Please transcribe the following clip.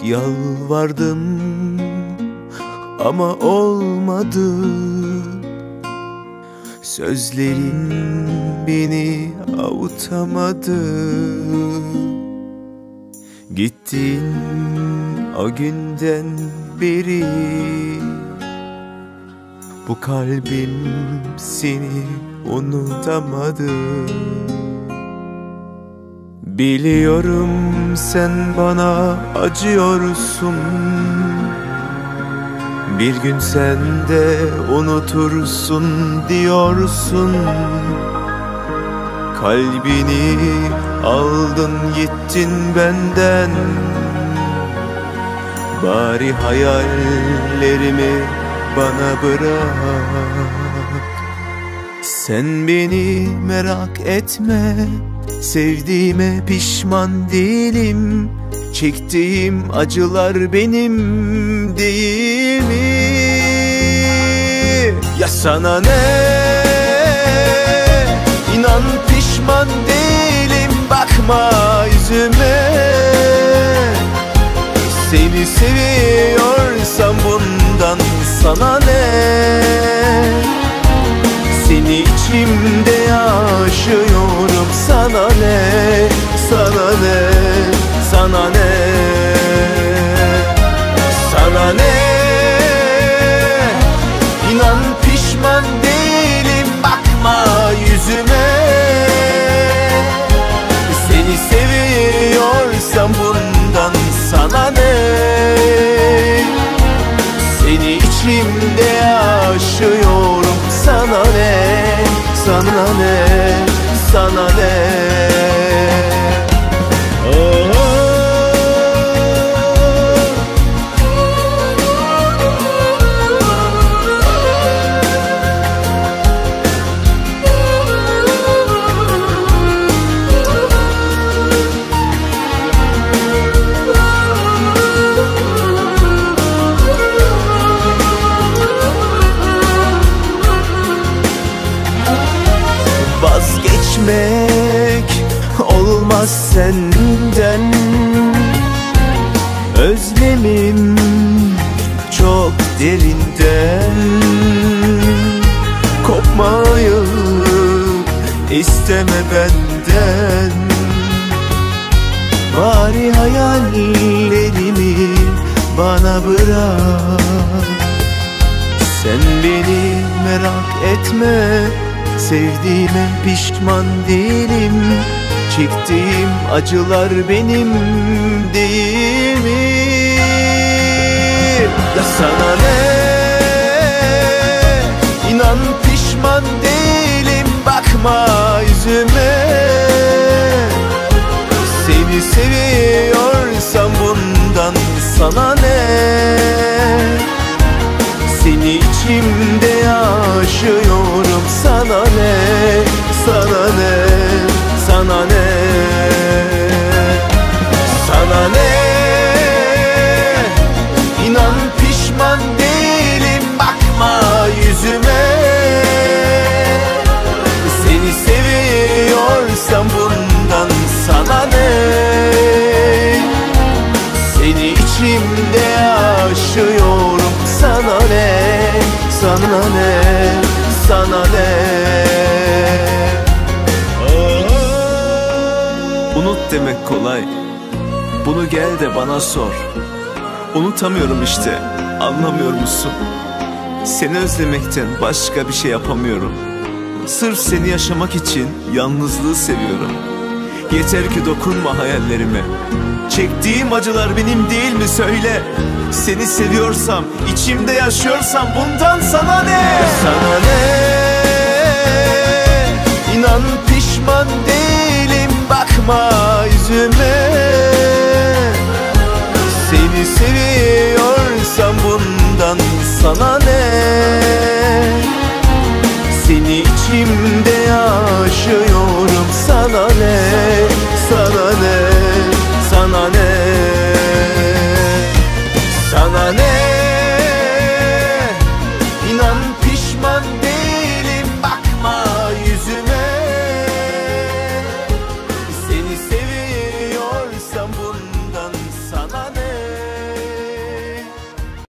Yalvardım ama olmadı. Sözlerin beni avutamadı. Gittin o günden beri bu kalbim seni unutamadı. Biliyorum sen bana acıyorsun. Bir gün sen de unutursun diyorsun. Kalbini aldın gittin benden. Bari hayallerimi bana bırak. Sen beni merak etme, sevdiğime pişman değilim. Çektiğim acılar benim değil mi? Ya sana ne? İnan pişman değilim, bakma yüzüme. Seni seviyorsam bundan sana ne? Seni içimde yaşıyorum, sana ne? Sana ne? Sana ne? Sana ne? İnan pişman değilim, bakma yüzüme. Seni seviyorsam bundan sana ne? Seni içimde yaşıyorum, sana ne? Sana ne? Sana ne? Vazgeçmek olmaz senden. Özlemim çok derinden. Kopmayı isteme benden. Bari hayallerimi bana bırak. Sen beni merak etme, sevdiğime pişman değilim. Çektiğim acılar benim değil mi? Ya sana ne? İnan pişman değilim, bakma yüzüme. Seni seviyorsam bundan sana ne? Seni içimde yaşıyorum, sana ne? Sana ne? Sana ne? Sana ne? İnan pişman değilim, bakma yüzüme. Seni seviyorsam bundan sana ne? Seni içimde yaşıyorum, sana ne? Sana ne? Sana ne? Unut demek kolay, bunu gel de bana sor. Unutamıyorum işte, anlamıyor musun? Seni özlemekten başka bir şey yapamıyorum. Sırf seni yaşamak için yalnızlığı seviyorum. Yeter ki dokunma hayallerime. Çektiğim acılar benim değil mi söyle? Seni seviyorsam, içimde yaşıyorsam bundan sana ne? Sana ne? İnan pişman değilim, bakma yüzüme. Seni seviyorsam bundan sana ne? Seni içimde yaşıyorum, sana ne?